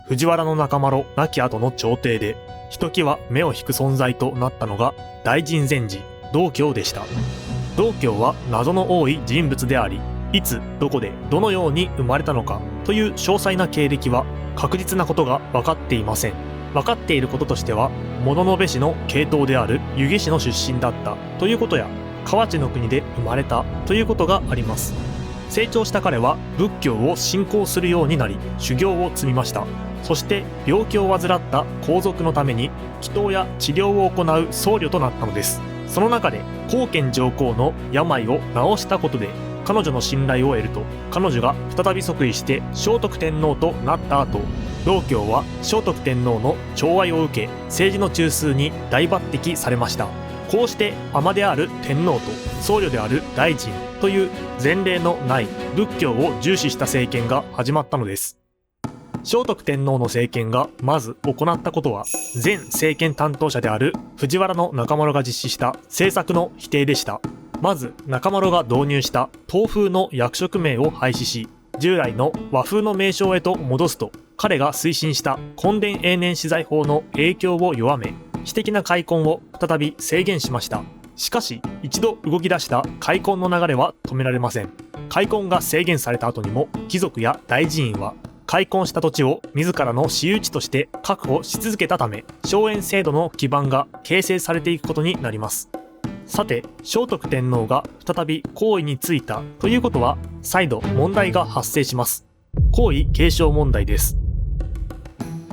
藤原中麻呂亡き後の朝廷で、ひときわ目を引く存在となったのが大臣禅師道教でした。道教は謎の多い人物であり、いつどこでどのように生まれたのかという詳細な経歴は確実なことが分かっていません。分かっていることとしては、物部氏の系統である湯気氏の出身だったということや、河内の国で生まれたということがあります。成長した彼は仏教を信仰するようになり、修行を積みました。そして病気を患った皇族のために祈祷や治療を行う僧侶となったのです。その中で光顕上皇の病を治したことで彼女の信頼を得ると、彼女が再び即位して聖徳天皇となった後、道教は聖徳天皇の寵愛を受け、政治の中枢に大抜擢されました。こうして尼である天皇と僧侶である大臣という前例のない仏教を重視した政権が始まったのです。聖徳天皇の政権がまず行ったことは、前政権担当者である藤原中麻呂が実施した政策の否定でした。まず中麻呂が導入した唐風の役職名を廃止し、従来の和風の名称へと戻すと、彼が推進した墾田永年私財法の影響を弱め、私的な開墾を再び制限しました。しかし一度動き出した開墾の流れは止められません。開墾が制限された後にも、貴族や大寺院は開墾した土地を自らの私有地として確保し続けたため、荘園制度の基盤が形成されていくことになります。さて、聖徳天皇が再び皇位に就いたということは、再度問題が発生します。皇位継承問題です。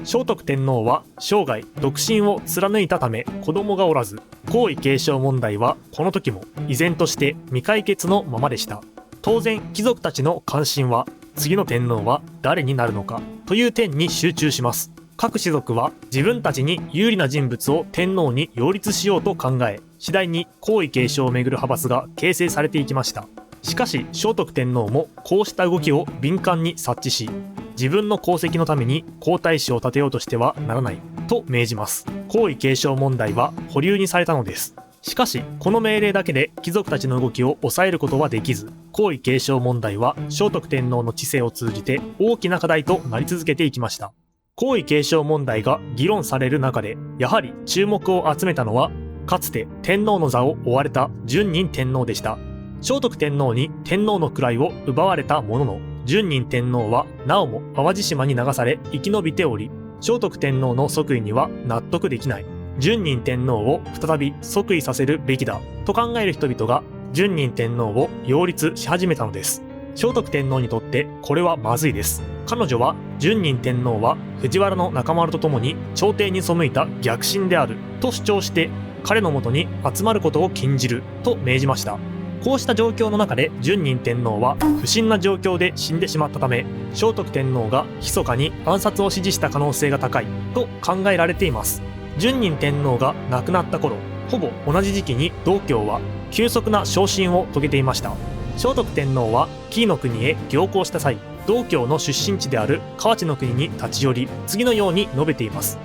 聖徳天皇は生涯独身を貫いたため子供がおらず、皇位継承問題はこの時も依然として未解決のままでした。当然貴族たちの関心は、次の天皇は誰になるのかという点に集中します。各氏族は自分たちに有利な人物を天皇に擁立しようと考え、次第に皇位継承をめぐる派閥が形成されていきました。しかし聖徳天皇もこうした動きを敏感に察知し、自分の功績のために皇太子を立てようとしてはならないと命じます。皇位継承問題は保留にされたのです。しかしこの命令だけで貴族たちの動きを抑えることはできず、皇位継承問題は聖徳天皇の治世を通じて大きな課題となり続けていきました。皇位継承問題が議論される中で、やはり注目を集めたのは、かつて天皇の座を追われた順仁天皇でした。聖徳天皇に天皇の位を奪われたものの、順仁天皇はなおも淡路島に流され生き延びており、聖徳天皇の即位には納得できない。順仁天皇を再び即位させるべきだと考える人々が順仁天皇を擁立し始めたのです。聖徳天皇にとってこれはまずいです。彼女は順仁天皇は藤原中麻呂と共に朝廷に背いた逆臣であると主張して、彼のもとに集まることを禁じると命じました。こうした状況の中で順仁天皇は不審な状況で死んでしまったため、聖徳天皇が密かに暗殺を指示した可能性が高いと考えられています。順仁天皇が亡くなった頃、ほぼ同じ時期に道教は急速な昇進を遂げていました。聖徳天皇は紀伊の国へ行幸した際、道教の出身地である河内の国に立ち寄り、次のように述べています。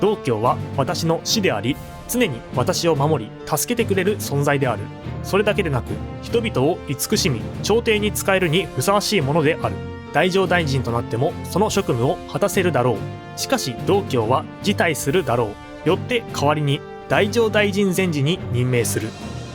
道教は私の師であり、常に私を守り助けてくれる存在である。それだけでなく、人々を慈しみ朝廷に仕えるにふさわしいものである。太政大臣となってもその職務を果たせるだろう。しかし道教は辞退するだろう。よって代わりに太政大臣禅師に任命する。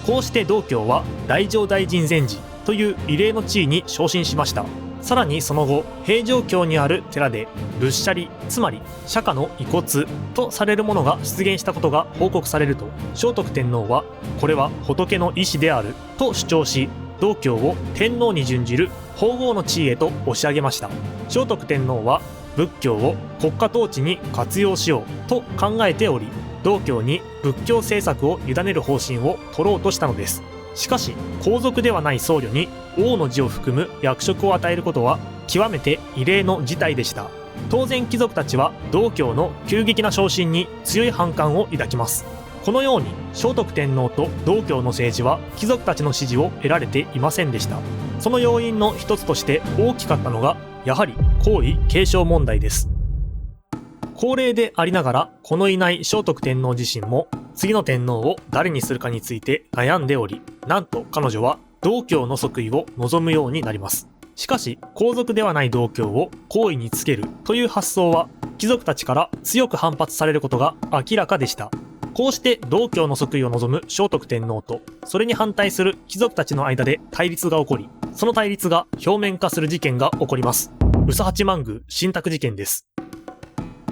こうして道教は太政大臣禅師という異例の地位に昇進しました。さらにその後、平城京にある寺で仏舎利、つまり釈迦の遺骨とされるものが出現したことが報告されると、聖徳天皇はこれは仏の意志であると主張し、道教を天皇に準じる皇后の地位へと押し上げました。聖徳天皇は仏教を国家統治に活用しようと考えており、道教に仏教政策を委ねる方針を取ろうとしたのです。しかし皇族ではない僧侶に王の字を含む役職を与えることは極めて異例の事態でした。当然貴族たちは道教の急激な昇進に強い反感を抱きます。このように聖徳天皇と道教の政治は貴族たちの支持を得られていませんでした。その要因の一つとして大きかったのが、やはり皇位継承問題です。高齢でありながらこのいない聖徳天皇自身も次の天皇を誰にするかについて悩んでおり、なんと彼女は道教の即位を望むようになります。しかし皇族ではない道教を皇位につけるという発想は貴族たちから強く反発されることが明らかでした。こうして道教の即位を望む聖徳天皇とそれに反対する貴族たちの間で対立が起こり、その対立が表面化する事件が起こります。宇佐八幡宮神託事件です。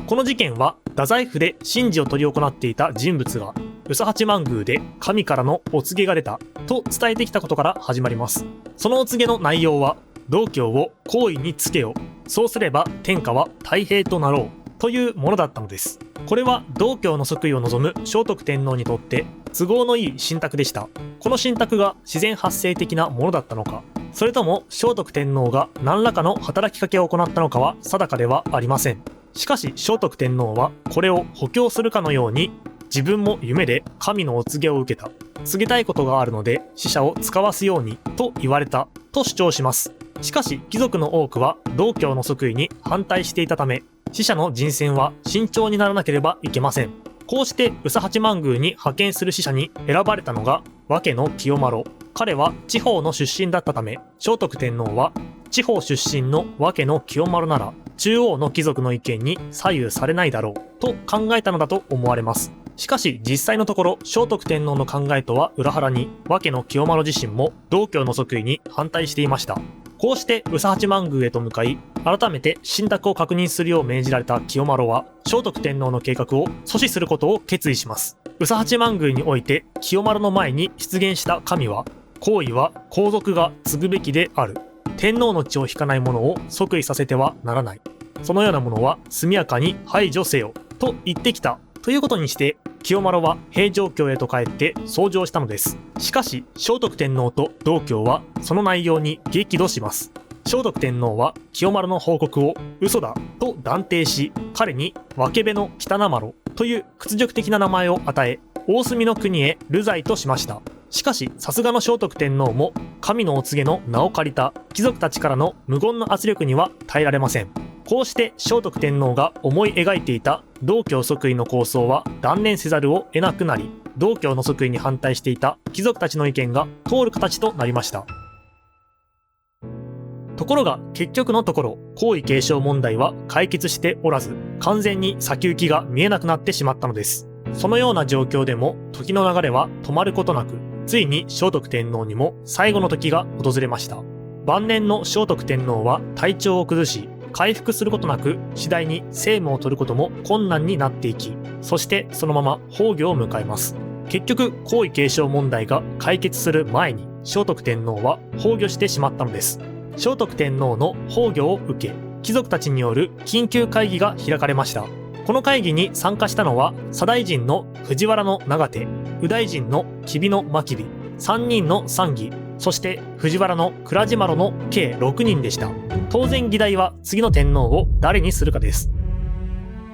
この事件は太宰府で神事を執り行っていた人物が宇佐八幡宮で神からのお告げが出たと伝えてきたことから始まります。そのお告げの内容は、道教を皇位につけよ、そうすれば天下は太平となろうというものだったのです。これは道教の即位を望む聖徳天皇にとって都合のいい神託でした。この神託が自然発生的なものだったのか、それとも聖徳天皇が何らかの働きかけを行ったのかは定かではありません。しかし聖徳天皇はこれを補強するかのように、自分も夢で神のお告げを受けた、告げたいことがあるので使者を使わすようにと言われたと主張します。しかし貴族の多くは道教の即位に反対していたため、使者の人選は慎重にならなければいけません。こうして宇佐八幡宮に派遣する使者に選ばれたのが和家の清丸。彼は地方の出身だったため、聖徳天皇は地方出身の和家の清丸なら中央の貴族の意見に左右されないだろうと考えたのだと思われます。しかし実際のところ、聖徳天皇の考えとは裏腹に和家の清丸自身も道教の即位に反対していました。こうして宇佐八幡宮へと向かい、改めて神託を確認するよう命じられた清丸は聖徳天皇の計画を阻止することを決意します。宇佐八幡宮において清丸の前に出現した神は、皇位は皇族が継ぐべきである、天皇の血を引かない者を即位させてはならない、そのようなものは速やかに排除せよと言ってきたということにして、清丸は平城京へと帰って奏上したのです。しかし聖徳天皇と道教はその内容に激怒します。聖徳天皇は清丸の報告を嘘だと断定し、彼に分部の北名丸という屈辱的な名前を与え、大隅の国へ流罪としました。しかしさすがの聖徳天皇も神のお告げの名を借りた貴族たちからの無言の圧力には耐えられません。こうして聖徳天皇が思い描いていた道教即位の構想は断念せざるを得なくなり、道教の即位に反対していた貴族たちの意見が通る形となりました。ところが結局のところ、皇位継承問題は解決しておらず、完全に先行きが見えなくなってしまったのです。そのような状況でも時の流れは止まることなく、ついに聖徳天皇にも最後の時が訪れました。晩年の聖徳天皇は体調を崩し、回復することなく次第に政務を取ることも困難になっていき、そしてそのまま崩御を迎えます。結局皇位継承問題が解決する前に聖徳天皇は崩御してしまったのです。聖徳天皇の崩御を受け、貴族たちによる緊急会議が開かれました。この会議に参加したのは左大臣の藤原長手、右大臣の吉備真備、3人の参議、そして藤原の倉治麻呂の計6人でした。当然議題は次の天皇を誰にするかです。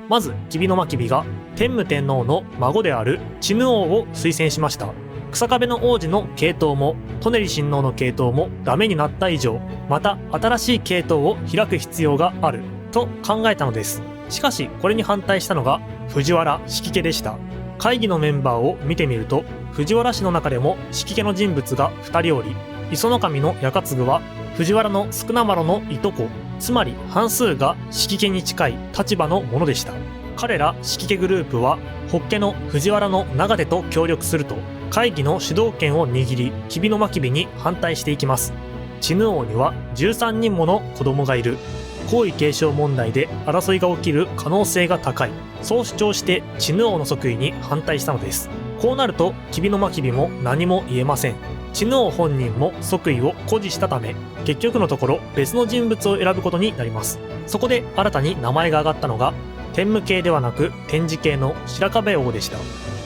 まず吉備真備が天武天皇の孫である知ヌ王を推薦しました。日下部の王子の系統も舎人親王の系統もダメになった以上、また新しい系統を開く必要があると考えたのです。しかしこれに反対したのが藤原式家でした。会議のメンバーを見てみると、藤原氏の中でも式家の人物が2人おり、磯守の矢継は藤原の宿名麻呂のいとこ、つまり半数が式家に近い立場のものでした。彼ら式家グループはホッケの藤原長手と協力すると、会議の主導権を握り吉備真備に反対していきます。知ヌ王には13人もの子供がいる。皇位継承問題で争いが起きる可能性が高い。そう主張して知ヌ王の即位に反対したのです。こうなると吉備真備も何も言えません。知ヌ王本人も即位を誇示したため、結局のところ別の人物を選ぶことになります。そこで新たに名前が挙がったのが天武系ではなく天智系の白壁王でした。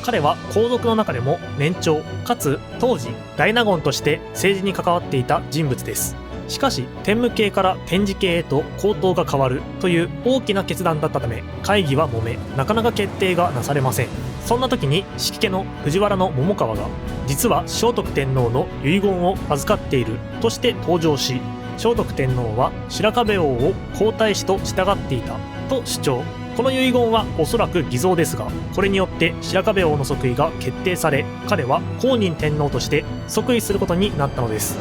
彼は皇族の中でも年長かつ当時大納言として政治に関わっていた人物です。しかし天武系から天智系へと皇統が変わるという大きな決断だったため、会議は揉め、なかなか決定がなされません。そんな時に式家の藤原桃川が実は聖徳天皇の遺言を預かっているとして登場し、聖徳天皇は白壁王を皇太子と従っていたと主張。この遺言はおそらく偽造ですが、これによって白壁王の即位が決定され、彼は公認天皇として即位することになったのです。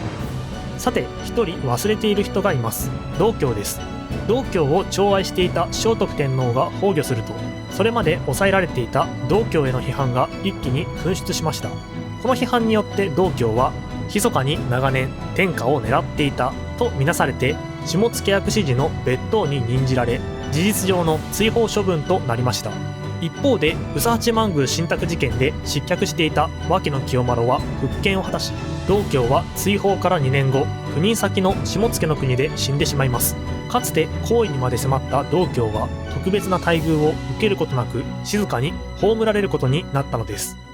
さて、一人忘れている人がいます。道教です。道教を寵愛していた聖徳天皇が崩御すると、それまで抑えられていた道教への批判が一気に噴出しました。この批判によって道教は密かに長年天下を狙っていたとみなされて、下野薬師寺の別当に任じられ、事実上の追放処分となりました。一方で宇佐八幡宮信託事件で失脚していた牧野清麿は復権を果たし、道教は追放から2年後、赴任先の下野国で死んでしまいます。かつて皇位にまで迫った道教は特別な待遇を受けることなく静かに葬られることになったのです。